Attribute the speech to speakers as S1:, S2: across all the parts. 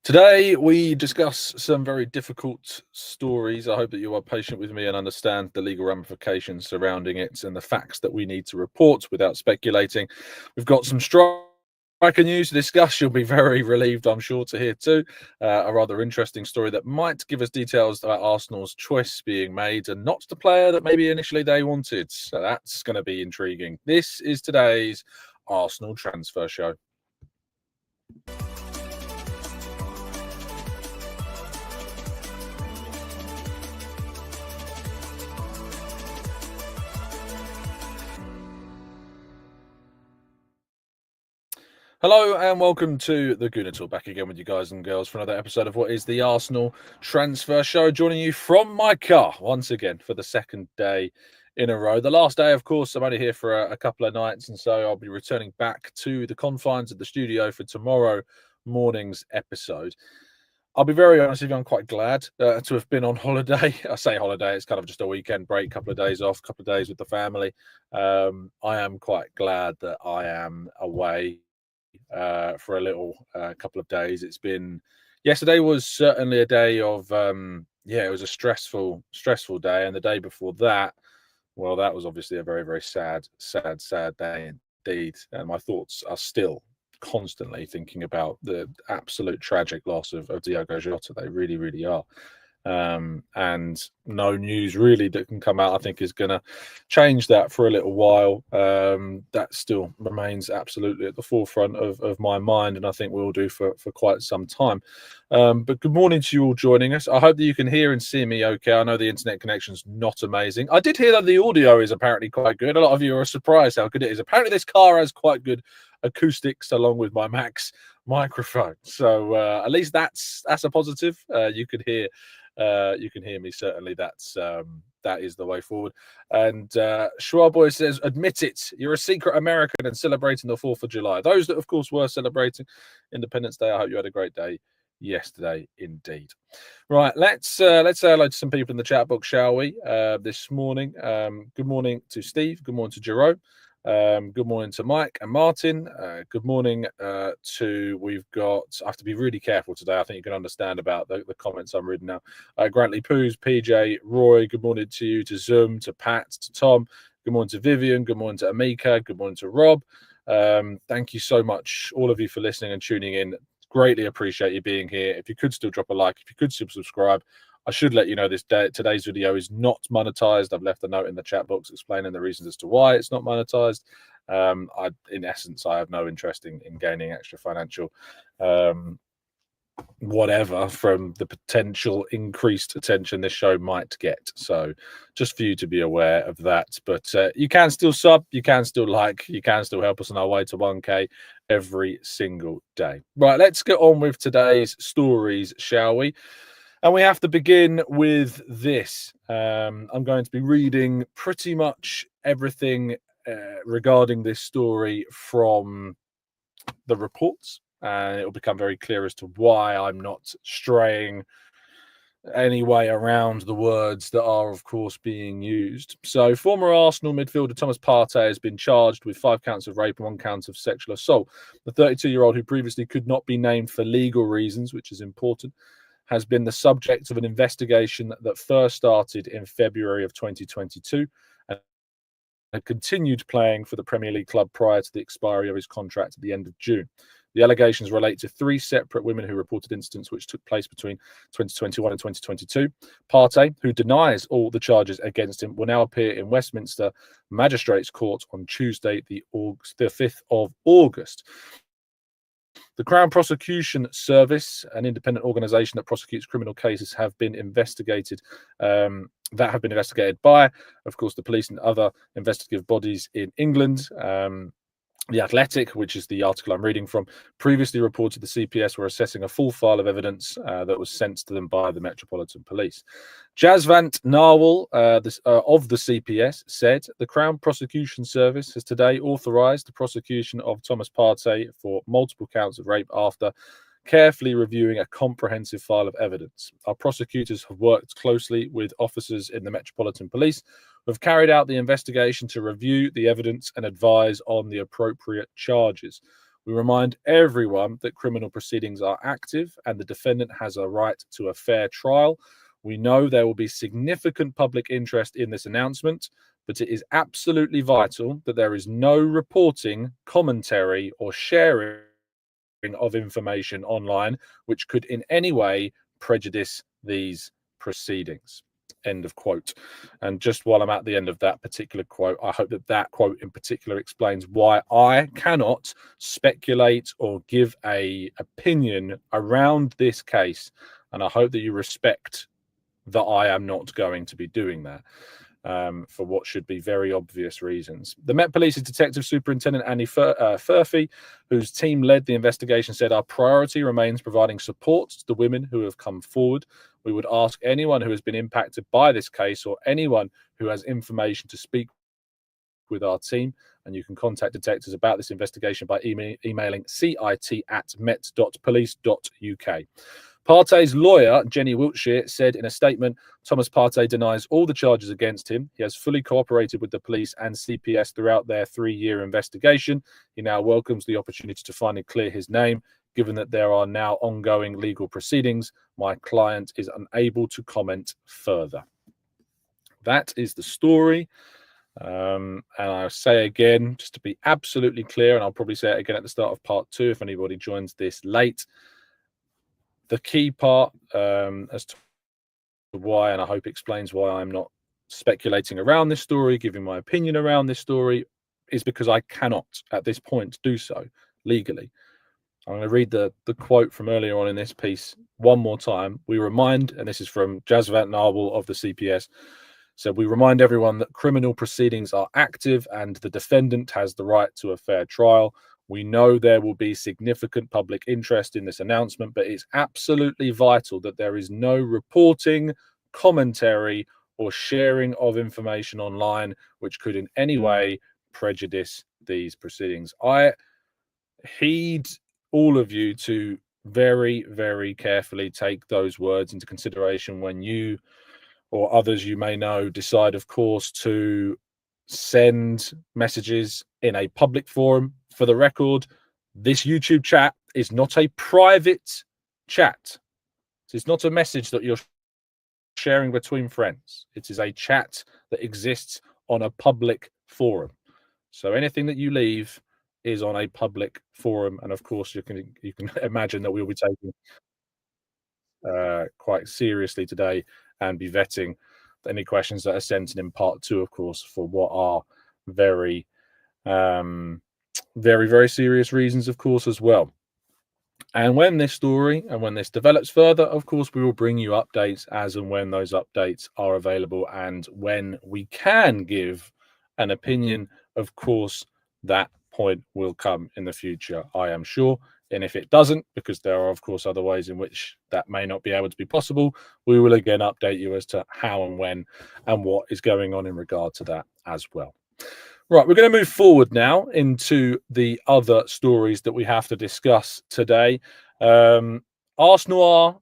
S1: Today, we discuss some very difficult stories. I hope that you are patient with me and understand the legal ramifications surrounding it and the facts that we need to report without speculating. We've got some striker news to discuss. You'll be very relieved, I'm sure, to hear too. A rather interesting story that might give us details about Arsenal's choice being made and not the player that maybe initially they wanted. So that's going to be intriguing. This is today's Arsenal Transfer Show. Hello and welcome to the Gooner Talk. Back again with you guys and girls for another episode of what is the Arsenal Transfer Show. Joining you from my car once again for the second day in a row. The last day, of course, I'm only here for a couple of nights, and so I'll be returning back to the confines of the studio for tomorrow morning's episode. I'll be very honest with you, I'm quite glad to have been on holiday. I say holiday, it's kind of just a weekend break, couple of days off, couple of days with the family. I am quite glad that I am away for a little couple of days. Yesterday was certainly a day of it was a stressful day, and the day before that, well, that was obviously a very, very sad day indeed. And my thoughts are still constantly thinking about the absolute tragic loss of Diogo Jota. They really, really are. And no news really that can come out, I think, is going to change that for a little while. That still remains absolutely at the forefront of my mind, and I think we'll do for quite some time. But good morning to you all joining us. I hope that you can hear and see me okay. I know the internet connection's not amazing. I did hear that the audio is apparently quite good. A lot of you are surprised how good it is. Apparently this car has quite good acoustics along with my Max microphone. So at least that's a positive. You can hear me. Certainly that is the way forward. And Schwarboy says, admit it, you're a secret American and celebrating the 4th of July. Those that, of course, were celebrating Independence Day, I hope you had a great day yesterday indeed. Right, let's say hello to some people in the chat box, shall we, this morning. Good morning to Steve. Good morning to Jerome. Good morning to Mike and Martin. Good morning we've got, I have to be really careful today. I think you can understand about the comments I'm reading now. Grantley Poos, PJ, Roy, good morning to you, to Zoom, to Pat, to Tom. Good morning to Vivian. Good morning to Amika. Good morning to Rob. Thank you so much, all of you, for listening and tuning in. Greatly appreciate you being here. If you could still drop a like, if you could still subscribe. I should let you know today's video is not monetized. I've left a note in the chat box explaining the reasons as to why it's not monetized. In essence, I have no interest in gaining extra financial whatever from the potential increased attention this show might get. So just for you to be aware of that. But you can still sub, you can still like, you can still help us on our way to 1K every single day. Right, let's get on with today's stories, shall we? And we have to begin with this. I'm going to be reading pretty much everything regarding this story from the reports. And it will become very clear as to why I'm not straying any way around the words that are, of course, being used. So former Arsenal midfielder Thomas Partey has been charged with 5 counts of rape and 1 count of sexual assault. The 32-year-old, who previously could not be named for legal reasons, which is important, has been the subject of an investigation that first started in February of 2022 and had continued playing for the Premier League club prior to the expiry of his contract at the end of June. The allegations relate to 3 separate women who reported incidents which took place between 2021 and 2022. Partey, who denies all the charges against him, will now appear in Westminster Magistrates Court on Tuesday, the 5th of August. The Crown Prosecution Service, an independent organisation that prosecutes criminal cases, have been investigated. That have been investigated by, of course, the police and other investigative bodies in England. The Athletic, which is the article I'm reading from, previously reported the CPS were assessing a full file of evidence that was sent to them by the Metropolitan Police. Jasvant Narwal of the CPS said the Crown Prosecution Service has today authorised the prosecution of Thomas Partey for multiple counts of rape after carefully reviewing a comprehensive file of evidence. Our prosecutors have worked closely with officers in the Metropolitan Police who have carried out the investigation to review the evidence and advise on the appropriate charges. We remind everyone that criminal proceedings are active and the defendant has a right to a fair trial. We know there will be significant public interest in this announcement, but it is absolutely vital that there is no reporting, commentary, or sharing of information online which could in any way prejudice these proceedings. End of quote. And just while I'm at the end of that particular quote, I hope that that quote in particular explains why I cannot speculate or give a opinion around this case. And I hope that you respect that I am not going to be doing that. For what should be very obvious reasons. The Met Police's Detective Superintendent Andy Furphy, whose team led the investigation, said our priority remains providing support to the women who have come forward. We would ask anyone who has been impacted by this case or anyone who has information to speak with our team, and you can contact detectives about this investigation by emailing cit@met.police.uk. Partey's lawyer, Jenny Wiltshire, said in a statement, Thomas Partey denies all the charges against him. He has fully cooperated with the police and CPS throughout their 3-year investigation. He now welcomes the opportunity to finally clear his name. Given that there are now ongoing legal proceedings, my client is unable to comment further. That is the story. And I'll say again, just to be absolutely clear, and I'll probably say it again at the start of part 2 if anybody joins this late, the key part as to why, and I hope explains why I'm not speculating around this story, giving my opinion around this story, is because I cannot at this point do so legally. I'm going to read the quote from earlier on in this piece one more time. We remind, and this is from Jaswant Narwal of the CPS, so we remind everyone that criminal proceedings are active and the defendant has the right to a fair trial. We know there will be significant public interest in this announcement, but it's absolutely vital that there is no reporting, commentary, or sharing of information online which could in any way prejudice these proceedings. I heed all of you to very, very carefully take those words into consideration when you or others you may know decide, of course, to send messages in a public forum. For the record, this YouTube chat is not a private chat. It's not a message that you're sharing between friends. It is a chat that exists on a public forum. So anything that you leave is on a public forum, and of course you can imagine that we'll be taking quite seriously today and be vetting any questions that are sent in part 2, of course, for what are very, very, very serious reasons, of course, as well. And when this story and when this develops further, of course, we will bring you updates as and when those updates are available. And when we can give an opinion, of course, that point will come in the future, I am sure. And if it doesn't, because there are, of course, other ways in which that may not be able to be possible, we will again update you as to how and when and what is going on in regard to that as well. Right, we're going to move forward now into the other stories that we have to discuss today. Arsenal are,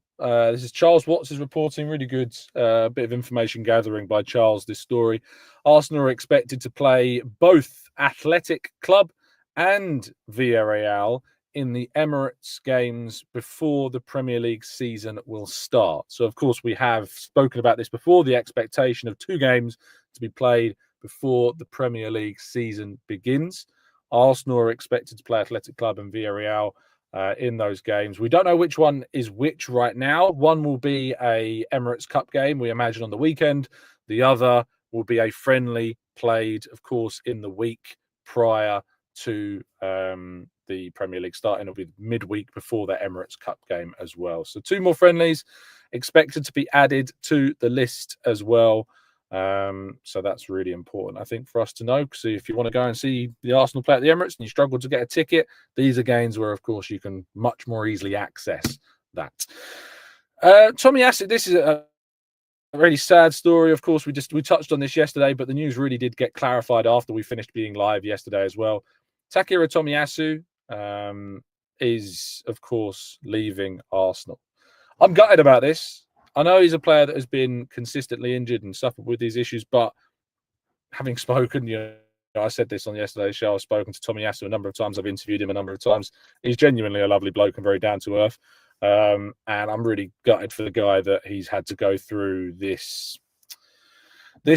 S1: this is Charles Watts is reporting, really good bit of information gathering by Charles, this story. Arsenal are expected to play both Athletic Club and Villarreal in the Emirates games before the Premier League season will start. So, of course, we have spoken about this before, the expectation of 2 games to be played before the Premier League season begins. Arsenal are expected to play Athletic Club and Villarreal in those games. We don't know which one is which right now. One will be a Emirates Cup game, we imagine, on the weekend. The other will be a friendly played, of course, in the week prior to the Premier League starting. It'll be midweek before the Emirates Cup game as well. So 2 more friendlies expected to be added to the list as well. So that's really important, I think, for us to know. So if you want to go and see the Arsenal play at the Emirates and you struggle to get a ticket, these are games where, of course, you can much more easily access that. Tomiyasu, this is a really sad story. Of course, we touched on this yesterday, but the news really did get clarified after we finished being live yesterday as well. Takehiro Tomiyasu is, of course, leaving Arsenal. I'm gutted about this. I know he's a player that has been consistently injured and suffered with these issues, but having spoken, I said this on yesterday's show. I've spoken to Tomiyasu a number of times. I've interviewed him a number of times. He's genuinely a lovely bloke and very down to earth. And I'm really gutted for the guy that he's had to go through this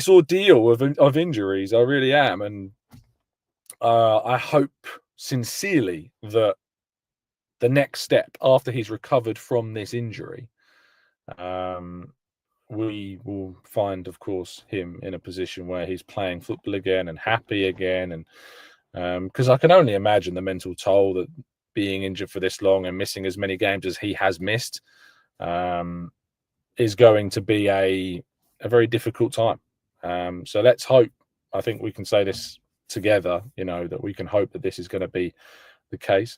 S1: ordeal of injuries. I really am. And I hope sincerely that the next step after he's recovered from this injury, we will find, of course, him in a position where he's playing football again and happy again. And because I can only imagine the mental toll that being injured for this long and missing as many games as he has missed is going to be a very difficult time. So let's hope, I think we can say this together, that we can hope that this is going to be the case.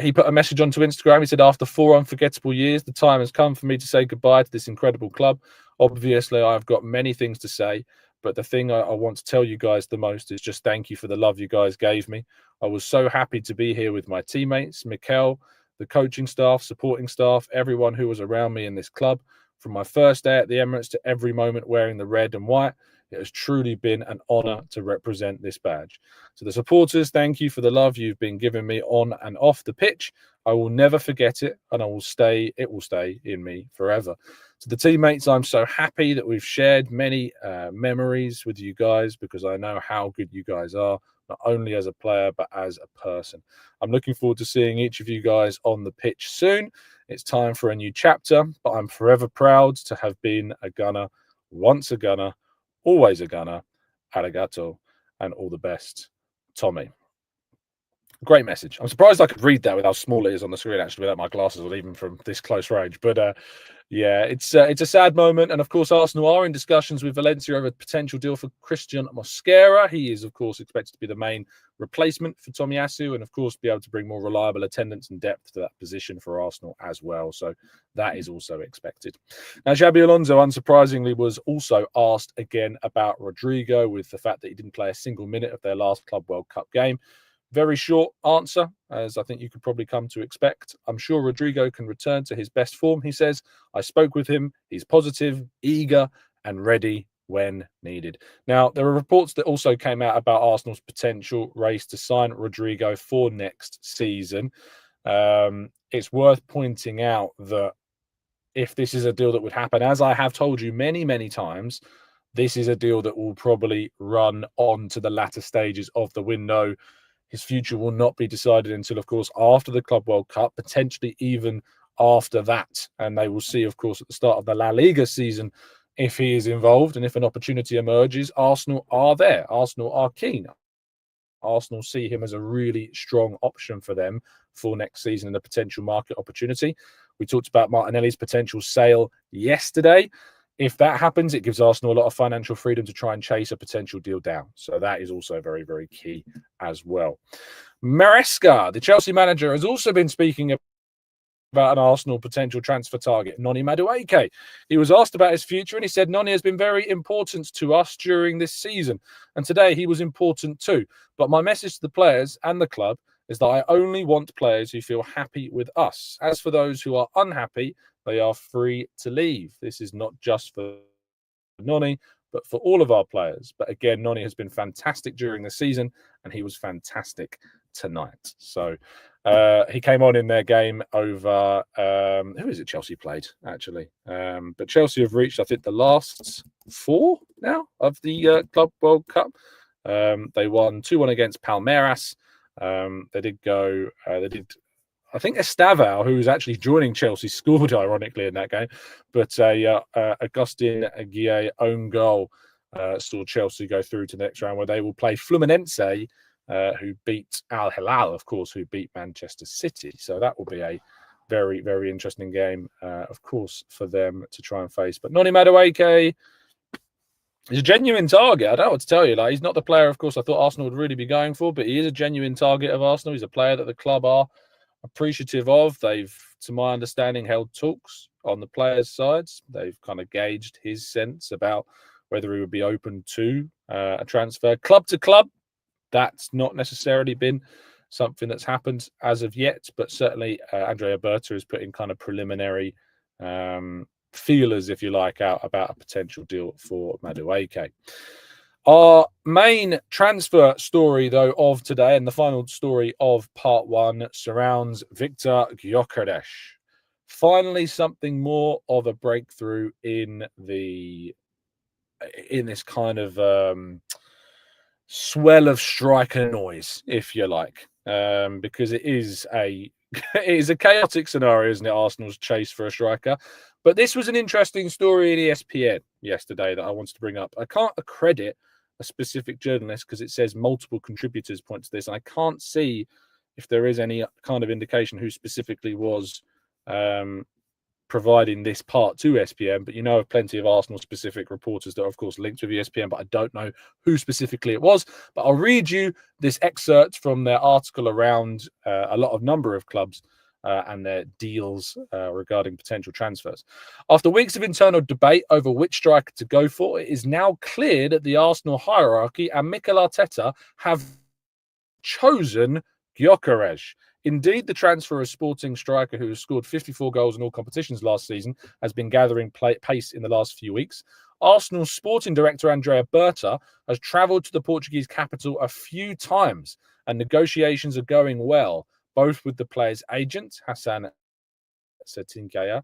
S1: He put a message onto Instagram. He said, after 4 unforgettable years, the time has come for me to say goodbye to this incredible club. Obviously, I've got many things to say, but the thing I want to tell you guys the most is just thank you for the love you guys gave me. I was so happy to be here with my teammates, Mikel, the coaching staff, supporting staff, everyone who was around me in this club. From my first day at the Emirates to every moment wearing the red and white, it has truly been an honour to represent this badge. To the supporters, thank you for the love you've been giving me on and off the pitch. I will never forget it, and it will stay in me forever. To the teammates, I'm so happy that we've shared many memories with you guys, because I know how good you guys are, not only as a player, but as a person. I'm looking forward to seeing each of you guys on the pitch soon. It's time for a new chapter, but I'm forever proud to have been a Gunner, once a Gunner, always a Gunner. Arigato, and all the best, Tommy. Great message. I'm surprised I could read that with how small it is on the screen, actually, without my glasses or even from this close range. But yeah, it's a sad moment. And of course, Arsenal are in discussions with Valencia over a potential deal for Christian Mosquera. He is, of course, expected to be the main replacement for Tomiyasu, and of course, be able to bring more reliable attendance and depth to that position for Arsenal as well. So that is also expected. Now, Xabi Alonso, unsurprisingly, was also asked again about Rodrygo, with the fact that he didn't play a single minute of their last Club World Cup game. Very short answer, as I think you could probably come to expect. I'm sure Rodrygo can return to his best form, he says. I spoke with him. He's positive, eager, and ready when needed. Now, there are reports that also came out about Arsenal's potential race to sign Rodrygo for next season. It's worth pointing out that if this is a deal that would happen, as I have told you many, many times, this is a deal that will probably run on to the latter stages of the window. His future will not be decided until, of course, after the Club World Cup, potentially even after that. And they will see, of course, at the start of the La Liga season, if he is involved and if an opportunity emerges. Arsenal are there. Arsenal are keen. Arsenal see him as a really strong option for them for next season and a potential market opportunity. We talked about Martinelli's potential sale yesterday. If that happens, it gives Arsenal a lot of financial freedom to try and chase a potential deal down. So that is also very, very key as well. Mresca, the Chelsea manager, has also been speaking about an Arsenal potential transfer target, Noni Madueke. He was asked about his future, and he said, Noni has been very important to us during this season. And today he was important too. But my message to the players and the club is that I only want players who feel happy with us. As for those who are unhappy, they are free to leave. This is not just for Noni, but for all of our players. But again, Noni has been fantastic during the season, and he was fantastic tonight. So he came on in their game over who is it Chelsea played, actually? But Chelsea have reached, I think, the last 4 now of the Club World Cup. They won 2-1 against Palmeiras. They did I think Estavao, who was actually joining Chelsea, scored ironically in that game. But Agustin Aguirre own goal saw Chelsea go through to the next round, where they will play Fluminense, who beat Al Hilal, of course, who beat Manchester City. So that will be a very, very interesting game, of course, for them to try and face. But Noni Madueke is a genuine target. I don't know what to tell you. He's not the player, of course, I thought Arsenal would really be going for, but he is a genuine target of Arsenal. He's a player that the club are appreciative of. They've, to my understanding, held talks on the players' sides. They've kind of gauged his sense about whether he would be open to a transfer. Club to club, that's not necessarily been something that's happened as of yet, but certainly Andrea Berta is putting kind of preliminary feelers, if you like, out about a potential deal for Madueke. Our main transfer story, though, of today, and the final story of part one, surrounds Viktor Gyökeres. Finally, something more of a breakthrough in this kind of swell of striker noise, if you like, because it is a it is a chaotic scenario, isn't it? Arsenal's chase for a striker. But this was an interesting story in ESPN yesterday that I wanted to bring up. I can't accredit a specific journalist because it says multiple contributors point to this, and I can't see if there is any kind of indication who specifically was providing this part to ESPN, but you know of plenty of Arsenal-specific reporters that are, of course, linked with ESPN, but I don't know who specifically it was. But I'll read you this excerpt from their article around a number of clubs and their deals regarding potential transfers. After weeks of internal debate over which striker to go for, it is now clear that the Arsenal hierarchy and Mikel Arteta have chosen Gyökeres. Indeed, the transfer of Sporting striker who has scored 54 goals in all competitions last season has been gathering pace in the last few weeks. Arsenal's sporting director, Andrea Berta, has travelled to the Portuguese capital a few times, and negotiations are going well, both with the player's agent, Hassan Setingaya,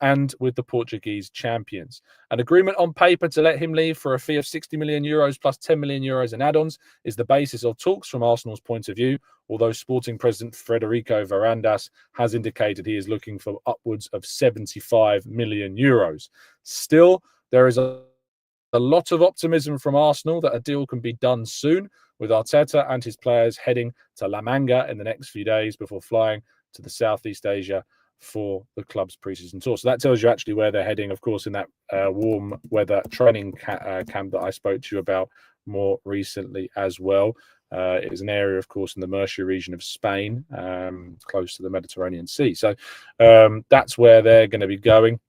S1: and with the Portuguese champions. An agreement on paper to let him leave for a fee of 60 million euros plus 10 million euros in add-ons is the basis of talks from Arsenal's point of view, although Sporting President Frederico Varandas has indicated he is looking for upwards of 75 million euros. Still, there is a lot of optimism from Arsenal that a deal can be done soon, with Arteta and his players heading to La Manga in the next few days before flying to the Southeast Asia for the club's pre-season tour. So that tells you actually where they're heading, of course, in that warm weather training camp that I spoke to you about more recently as well. It is an area, of course, in the Murcia region of Spain, close to the Mediterranean Sea. So that's where they're going to be going.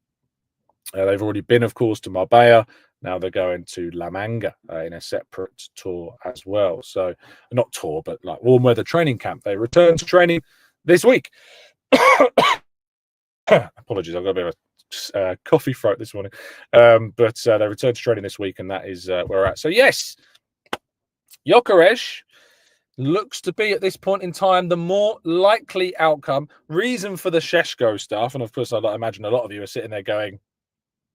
S1: They've already been, of course, to Marbella. Now they're going to La Manga in a separate tour as well. So not tour, but like warm weather training camp. They return to training this week. Apologies, I've got a bit of a coffee throat this morning. But they return to training this week, and that is where we're at. So, yes, Gyökeres looks to be, at this point in time, the more likely outcome. Reason for the Šeško stuff, and of course, I imagine a lot of you are sitting there going,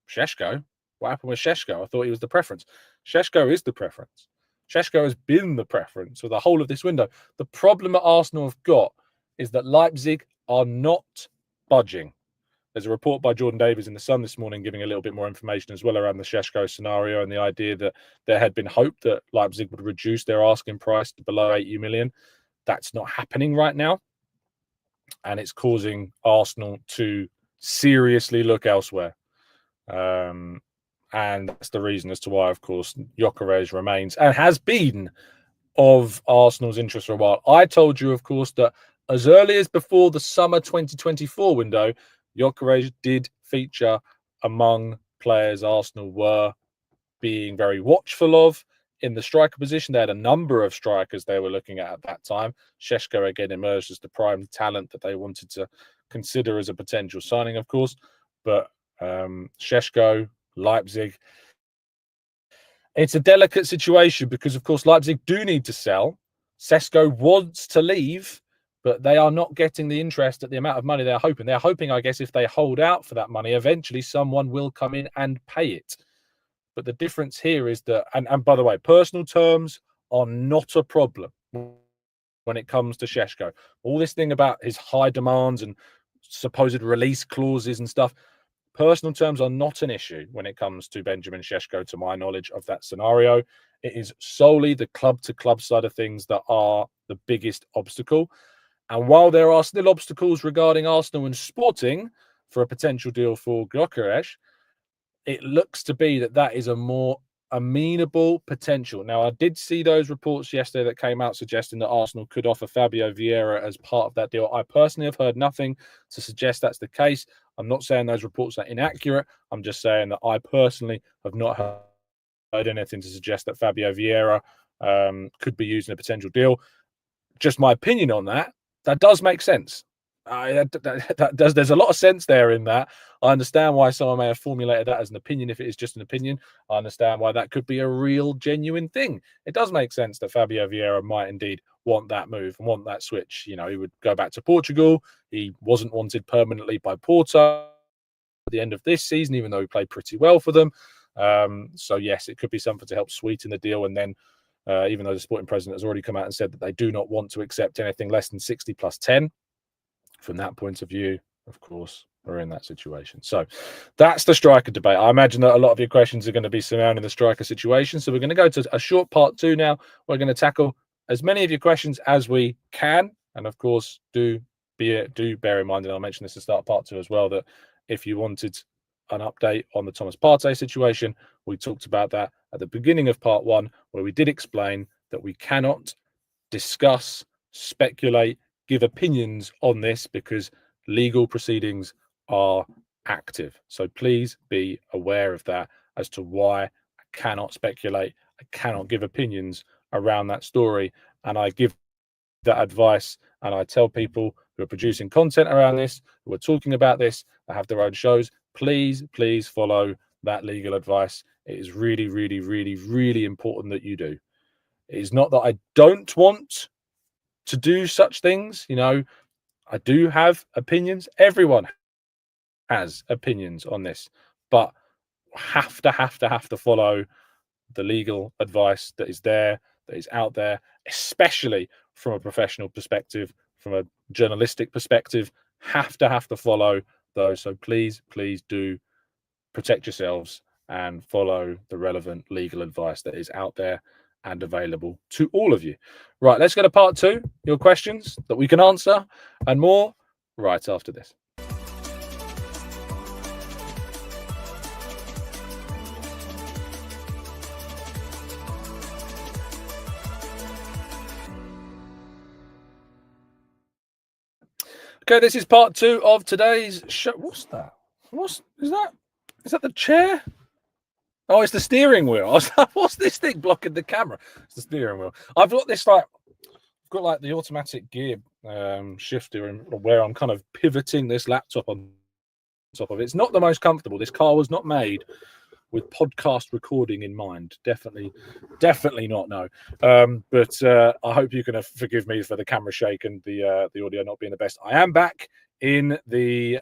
S1: Šeško? What happened with Šeško? I thought he was the preference. Šeško is the preference. Šeško has been the preference for the whole of this window. The problem that Arsenal have got is that Leipzig are not budging. There's a report by Jordan Davies in The Sun this morning giving a little bit more information as well around the Šeško scenario and the idea that there had been hope that Leipzig would reduce their asking price to below 80 million. That's not happening right now. And it's causing Arsenal to seriously look elsewhere. And that's the reason as to why, of course, Gyökeres remains and has been of Arsenal's interest for a while. I told you, of course, that as early as before the summer 2024 window, Gyökeres did feature among players Arsenal were being very watchful of in the striker position. They had a number of strikers they were looking at that time. Šeško again emerged as the prime talent that they wanted to consider as a potential signing, of course. But Šeško, Leipzig, it's a delicate situation because, of course, Leipzig do need to sell. Šeško wants to leave, but they are not getting the interest at the amount of money they're hoping. They're hoping, I guess, if they hold out for that money, eventually someone will come in and pay it. But the difference here is that, and by the way, personal terms are not a problem when it comes to Šeško. All this thing about his high demands and supposed release clauses and stuff, personal terms are not an issue when it comes to Benjamin Šeško, to my knowledge of that scenario. It is solely the club-to-club side of things that are the biggest obstacle. And while there are still obstacles regarding Arsenal and Sporting for a potential deal for Gyökeres, it looks to be that is a more amenable potential. Now, I did see those reports yesterday that came out suggesting that Arsenal could offer Fabio Vieira as part of that deal. I personally have heard nothing to suggest that's the case. I'm not saying those reports are inaccurate. I'm just saying that I personally have not heard anything to suggest that Fabio Vieira could be used in a potential deal. Just my opinion on that. That does make sense. There's a lot of sense there in that. I understand why someone may have formulated that as an opinion if it is just an opinion. I understand why that could be a real, genuine thing. It does make sense that Fabio Vieira might indeed want that move and want that switch. You know, he would go back to Portugal. He wasn't wanted permanently by Porto at the end of this season, even though he played pretty well for them. So, yes, it could be something to help sweeten the deal. And then, even though the sporting president has already come out and said that they do not want to accept anything less than 60 plus 10, from that point of view, of course, we're in that situation. So that's the striker debate. I imagine that a lot of your questions are going to be surrounding the striker situation. So we're going to go to a short part 2 now. We're going to tackle as many of your questions as we can. And of course, do bear in mind, and I'll mention this to start part 2 as well, that if you wanted an update on the Thomas Partey situation, we talked about that at the beginning of part 1, where we did explain that we cannot discuss, speculate, give opinions on this because legal proceedings are active. So please be aware of that as to why I cannot speculate, I cannot give opinions around that story. And I give that advice and I tell people who are producing content around this, who are talking about this, that have their own shows, please follow that legal advice. It is really, really, really, really important that you do. It is not that I don't want to do such things. You know, I do have opinions. Everyone has opinions on this, but have to follow the legal advice that is there, that is out there, especially from a professional perspective, from a journalistic perspective, have to follow those. So please do protect yourselves and follow the relevant legal advice that is out there and available to all of you. Right, let's go to part 2, your questions that we can answer and more right after this. Okay, this is part 2 of today's show. What's that? Is that the chair? Oh, it's the steering wheel. I was like, what's this thing blocking the camera? It's the steering wheel. I've got this I've got the automatic gear shifter and where I'm kind of pivoting this laptop on top of it. It's not the most comfortable. This car was not made with podcast recording in mind. Definitely not. No. But I hope you can forgive me for the camera shake and the audio not being the best. I am back in the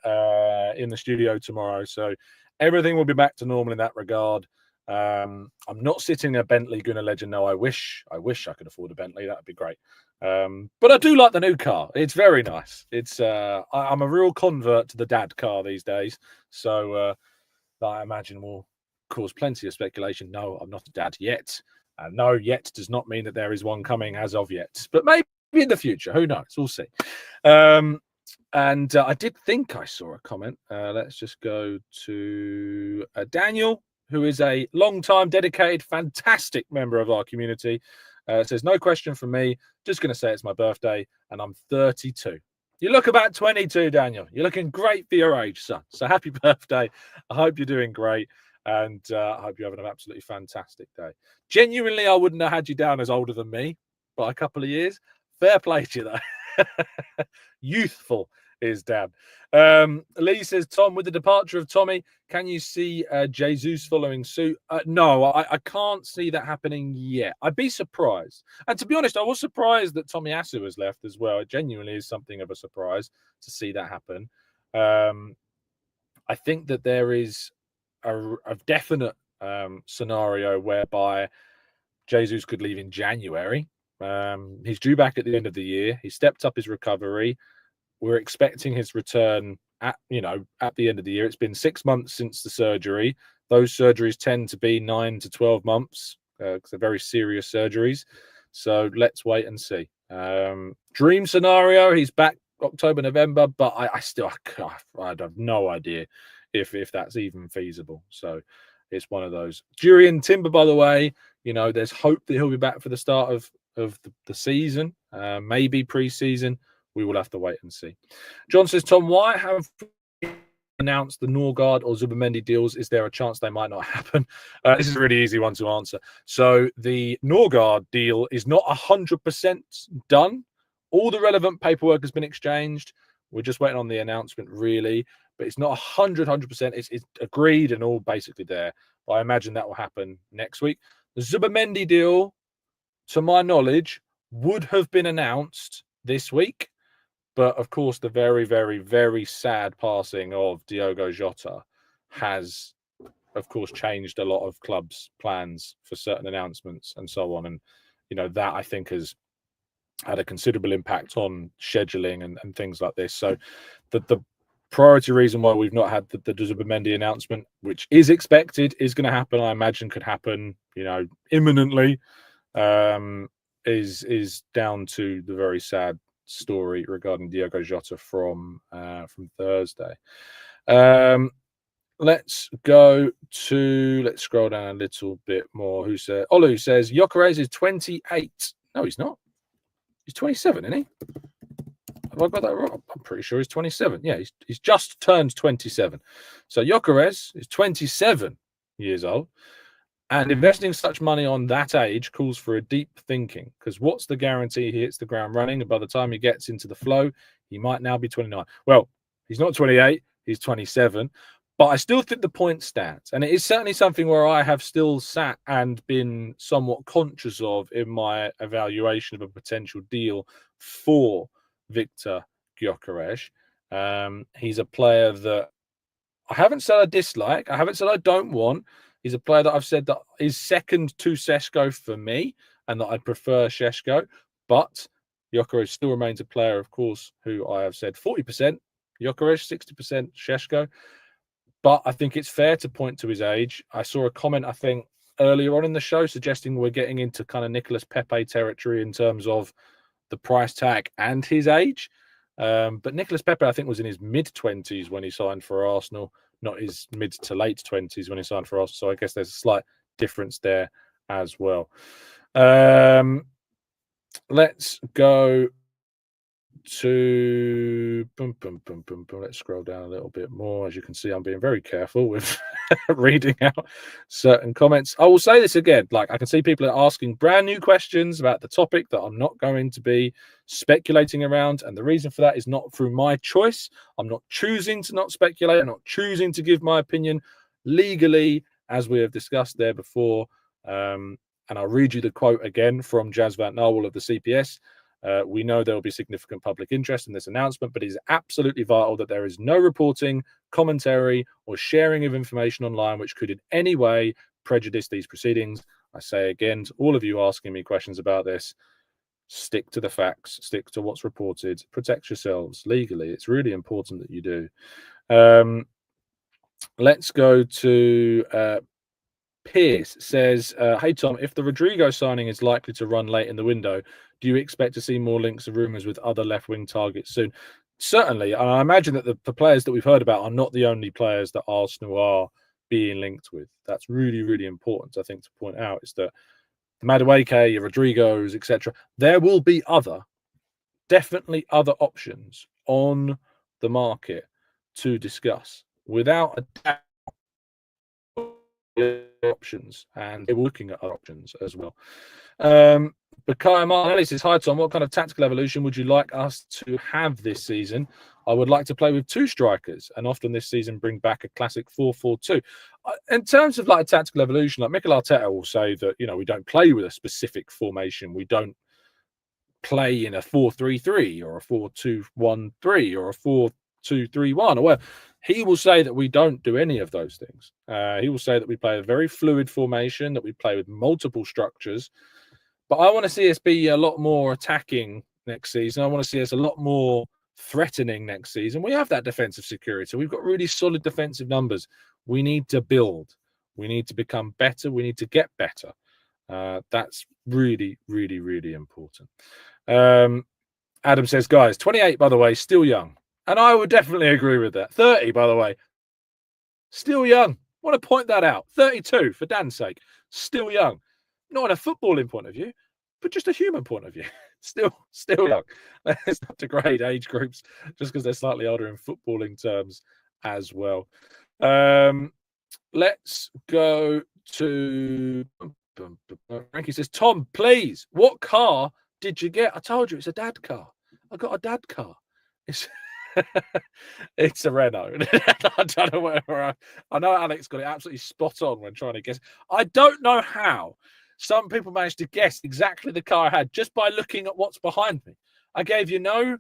S1: studio tomorrow, so everything will be back to normal in that regard. I'm not sitting in a Bentley Gooner Legend. No, I wish I could afford a Bentley. That would be great. But I do like the new car. It's very nice. It's I'm a real convert to the dad car these days. So I imagine will cause plenty of speculation. No, I'm not a dad yet. No, yet does not mean that there is one coming as of yet. But maybe in the future. Who knows? We'll see. And I did think I saw a comment. Let's just go to Daniel, who is a long-time, dedicated, fantastic member of our community. Says, no question from me. Just going to say it's my birthday, and I'm 32. You look about 22, Daniel. You're looking great for your age, son. So happy birthday. I hope you're doing great, and I hope you're having an absolutely fantastic day. Genuinely, I wouldn't have had you down as older than me by a couple of years. Fair play to you, though. Youthful is Dan. Lee says, Tom, with the departure of Tommy, can you see Jesus following suit? No, I can't see that happening yet. I'd be surprised. And to be honest, I was surprised that Tomiyasu has left as well. It genuinely is something of a surprise to see that happen. I think that there is a definite scenario whereby Jesus could leave in January. He's due back at the end of the year. He stepped up his recovery. We're expecting his return at the end of the year. It's been 6 months since the surgery. Those surgeries tend to be 9 to 12 months because they're very serious surgeries. So let's wait and see. Dream scenario, he's back October, November, but I have no idea if that's even feasible. So it's one of those. Jurian Timber, by the way, there's hope that he'll be back for the start of the season, maybe pre-season. We will have to wait and see. John says, Tom, why have we announced the Norgard or Zubimendi deals? Is there a chance they might not happen? This is a really easy one to answer. So the Norgard deal is not 100% done. All the relevant paperwork has been exchanged. We're just waiting on the announcement, really. But it's not 100%. It's agreed and all basically there. I imagine that will happen next week. The Zubimendi deal, to my knowledge, would have been announced this week. But, of course, the very, very, very sad passing of Diogo Jota has, of course, changed a lot of clubs' plans for certain announcements and so on. And, that I think has had a considerable impact on scheduling and things like this. So the priority reason why we've not had the Zubimendi announcement, which is expected, is going to happen, I imagine could happen, imminently, is down to the very sad story regarding Diogo Jota from Thursday. Let's scroll down a little bit more. Olu says Gyökeres is 28. No, he's not. He's 27, isn't he? Have I got that wrong? I'm pretty sure he's 27. Yeah, he's just turned 27. So Gyökeres is 27 years old. And investing such money on that age calls for a deep thinking, because what's the guarantee he hits the ground running? And by the time he gets into the flow, he might now be 29. Well, he's not 28, he's 27. But I still think the point stands. And it is certainly something where I have still sat and been somewhat conscious of in my evaluation of a potential deal for Viktor Gyökeres. He's a player that I haven't said I dislike. I haven't said I don't want. He's a player that I've said that is second to Šeško for me and that I prefer Šeško. But Gyökeres still remains a player, of course, who I have said 40% Gyökeres, 60% Šeško. But I think it's fair to point to his age. I saw a comment, I think, earlier on in the show suggesting we're getting into kind of Nicolas Pepe territory in terms of the price tag and his age. But Nicolas Pepe, I think, was in his mid-20s when he signed for Arsenal, not his mid to late 20s when he signed for Arsenal. So I guess there's a slight difference there as well. Let's go to let's scroll down a little bit more. As you can see, I'm being very careful with reading out certain comments. I will say this again, like I can see people are asking brand new questions about the topic that I'm not going to be speculating around, and the reason for that is not through my choice. I'm not choosing to not speculate. I'm not choosing to give my opinion legally, as we have discussed there before. And I'll read you the quote again from Jas van Nawal of the CPS. We know there will be significant public interest in this announcement, but it is absolutely vital that there is no reporting, commentary, or sharing of information online which could in any way prejudice these proceedings. I say again to all of you asking me questions about this, stick to the facts, stick to what's reported, protect yourselves legally. It's really important that you do. Let's go to Pierce says, hey, Tom, if the Rodrygo signing is likely to run late in the window, do you expect to see more links and rumours with other left-wing targets soon? Certainly. And I imagine that the players that we've heard about are not the only players that Arsenal are being linked with. That's really, really important, I think, to point out, is that Madueke, your Rodrygos, etc., there will be definitely other options on the market to discuss. Without a doubt, options, and we're looking at options as well. But Kai Martinelli says, hi Tom, what kind of tactical evolution would you like us to have this season? I would like to play with two strikers and often this season bring back a classic 4-4-2. In terms of like a tactical evolution, like Mikel Arteta will say that, we don't play with a specific formation. We don't play in a 4-3-3 or a 4-2-1-3 or a 4-2-3-1 or whatever. He will say that we don't do any of those things. He will say that we play a very fluid formation, that we play with multiple structures. But I want to see us be a lot more attacking next season. I want to see us a lot more threatening next season. We have that defensive security. We've got really solid defensive numbers. We need to build. We need to become better. We need to get better. That's really, really, really important. Adam says, guys, 28, by the way, still young. And I would definitely agree with that. 30, by the way, still young. I want to point that out. 32, for Dan's sake, still young. Not in a footballing point of view, but just a human point of view. Still young. Let's not degrade age groups just because they're slightly older in footballing terms as well. Let's go to Frankie says, Tom, please, what car did you get? I told you it's a dad car. I got a dad car. It's a Renault. I don't know where I know Alex got it absolutely spot on when trying to guess. I don't know how some people managed to guess exactly the car I had just by looking at what's behind me. I gave you no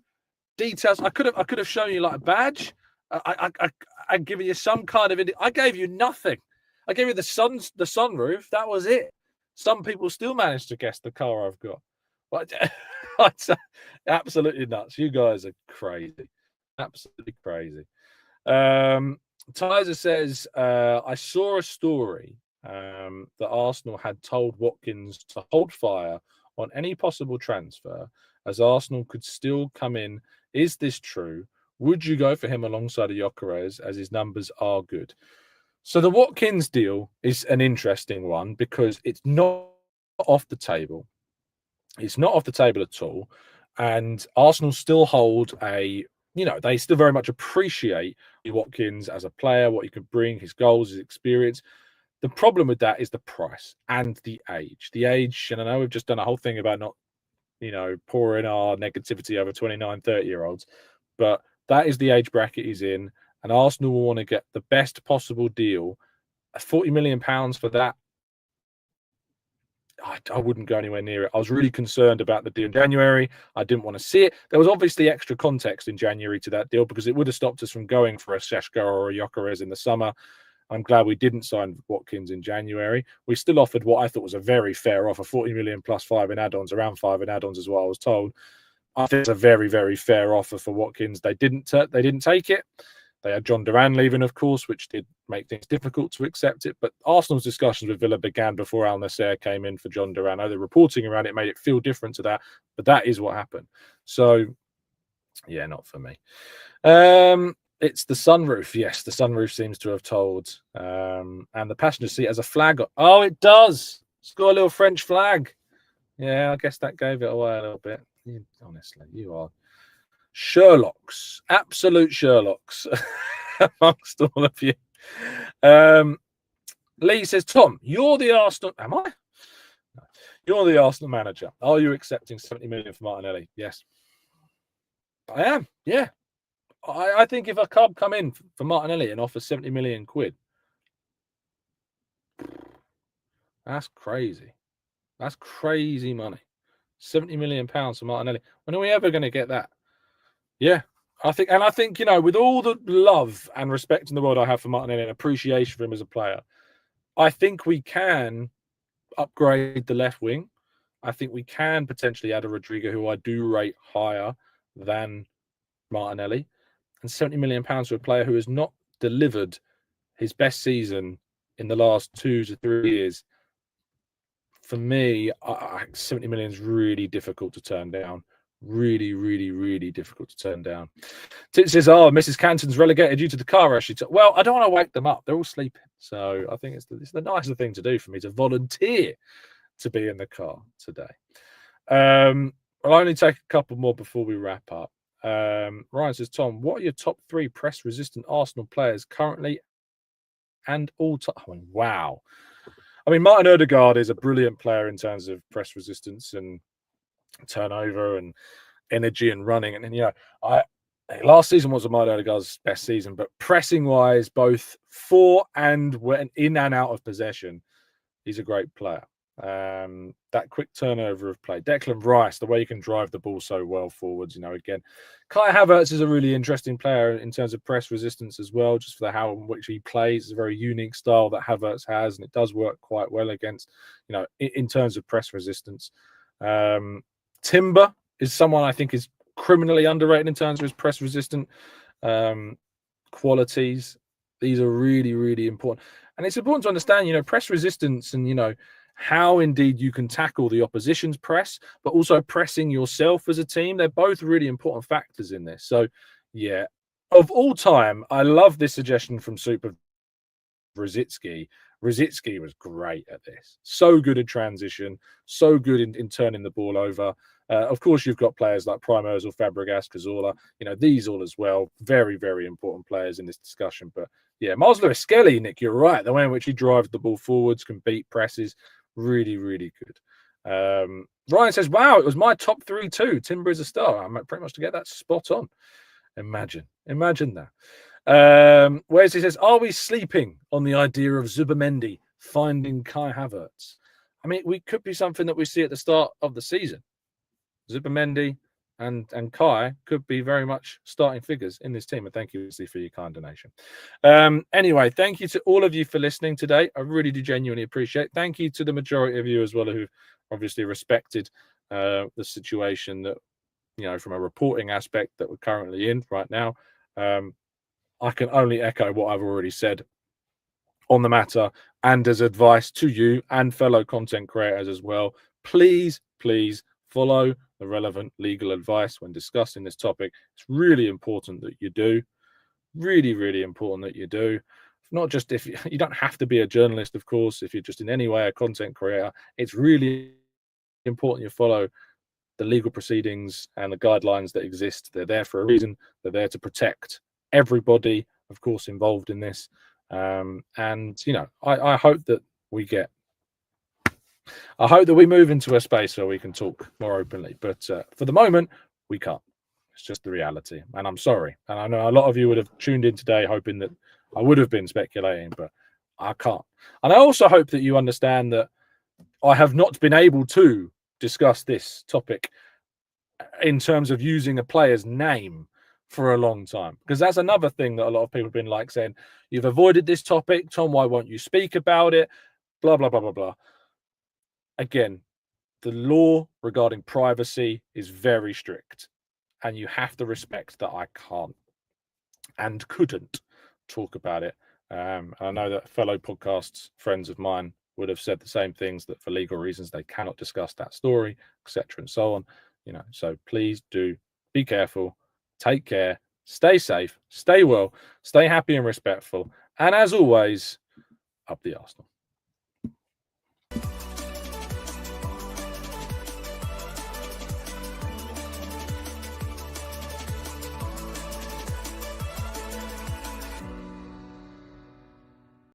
S1: details. I could have shown you like a badge. I'd given you some kind of. I gave you nothing. I gave you the sunroof. That was it. Some people still managed to guess the car I've got. But it's absolutely nuts. You guys are crazy. Absolutely crazy. Tizer says, I saw a story that Arsenal had told Watkins to hold fire on any possible transfer, as Arsenal could still come in. Is this true? Would you go for him alongside of Gyökeres, as his numbers are good? So the Watkins deal is an interesting one because it's not off the table. It's not off the table at all. And Arsenal still hold they still very much appreciate Watkins as a player, what he could bring, his goals, his experience. The problem with that is the price and the age. The age, and I know we've just done a whole thing about not, pouring our negativity over 29, 30-year-olds, but that is the age bracket he's in, and Arsenal will want to get the best possible deal. £40 million for that, I wouldn't go anywhere near it. I was really concerned about the deal in January. I didn't want to see it. There was obviously extra context in January to that deal because it would have stopped us from going for a Šeško or a Gyökeres in the summer. I'm glad we didn't sign Watkins in January. We still offered what I thought was a very fair offer, 40 million plus 5 in add-ons, around 5 in add-ons is what I was told. I think it's a very, very fair offer for Watkins. They didn't take it. They had John Duran leaving, of course, which did make things difficult to accept it. But Arsenal's discussions with Villa began before Al Nassr came in for John Duran. The reporting around it made it feel different to that, but that is what happened. So, yeah, not for me. It's the sunroof. Yes, the sunroof seems to have told. And the passenger seat has a flag. Oh, it does. It's got a little French flag. Yeah, I guess that gave it away a little bit. Honestly, you are Sherlocks, absolute Sherlocks amongst all of you. Lee says, Tom, you're the Arsenal. Am I? No. You're the Arsenal manager. Are you accepting 70 million for Martinelli? Yes. I am. Yeah. I think if a club come in for Martinelli and offer 70 million quid, that's crazy. That's crazy money. 70 million pounds for Martinelli. When are we ever going to get that? Yeah, I think, with all the love and respect in the world I have for Martinelli and appreciation for him as a player, I think we can upgrade the left wing. I think we can potentially add a Rodrygo, who I do rate higher than Martinelli, and 70 million pounds for a player who has not delivered his best season in the last 2 to 3 years. For me, 70 million is really difficult to turn down. Really, really, really difficult to turn down. Tit says, Mrs. Canton's relegated due to the car rush. Well, I don't want to wake them up. They're all sleeping. So I think it's the nicer thing to do for me to volunteer to be in the car today. I'll only take a couple more before we wrap up. Ryan says, Tom, what are your top 3 press-resistant Arsenal players currently and all time? Wow. I mean, Martin Odegaard is a brilliant player in terms of press resistance and turnover and energy and running. And last season was Martin Odegaard's best season, but pressing wise, both for and when in and out of possession, he's a great player. That quick turnover of play. Declan Rice, the way you can drive the ball so well forwards, again. Kai Havertz is a really interesting player in terms of press resistance as well, just for how in which he plays. It's a very unique style that Havertz has, and it does work quite well against, in terms of press resistance. Timber is someone I think is criminally underrated in terms of his press resistant qualities. These are really, really important. And it's important to understand, press resistance and, how indeed you can tackle the opposition's press, but also pressing yourself as a team. They're both really important factors in this. So, yeah, of all time, I love this suggestion from Super Rosicki. Rosicki was great at this. So good at transition, so good in turning the ball over. Of course, you've got players like Primos or Fabregas, Cazorla. These all as well. Very, very important players in this discussion. But yeah, Miles Lewis-Skelly, Nick, you're right. The way in which he drives the ball forwards, can beat presses, really, really good. Ryan says, wow, it was my top 3 too. Timber is a star. I'm pretty much to get that spot on. Imagine that. Whereas he says, are we sleeping on the idea of Zubimendi finding Kai Havertz? I mean, we could be something that we see at the start of the season. Zubimendi and Kai could be very much starting figures in this team. And thank you, for your kind donation. Anyway, thank you to all of you for listening today. I really do genuinely appreciate it. Thank you to the majority of you as well who obviously respected the situation that, from a reporting aspect that we're currently in right now. I can only echo what I've already said on the matter and as advice to you and fellow content creators as well. Please follow the relevant legal advice when discussing this topic. It's really important that you do. Really important that you do. Not just if you don't have to be a journalist, of course, if you're just in any way a content creator. It's really important you follow the legal proceedings and the guidelines that exist. They're there for a reason. They're there to protect everybody, of course, involved in this. And I hope that we move into a space where we can talk more openly. But for the moment, we can't. It's just the reality. And I'm sorry. And I know a lot of you would have tuned in today hoping that I would have been speculating, but I can't. And I also hope that you understand that I have not been able to discuss this topic in terms of using a player's name for a long time, because that's another thing that a lot of people have been saying, you've avoided this topic, Tom, why won't you speak about it, blah blah blah blah blah. Again, the law regarding privacy is very strict, and you have to respect that I can't and couldn't talk about it. I know that fellow podcasts friends of mine would have said the same things, that for legal reasons they cannot discuss that story, etc. and so on. So please do be careful, take care, stay safe, stay well, stay happy and respectful, and as always, up the Arsenal.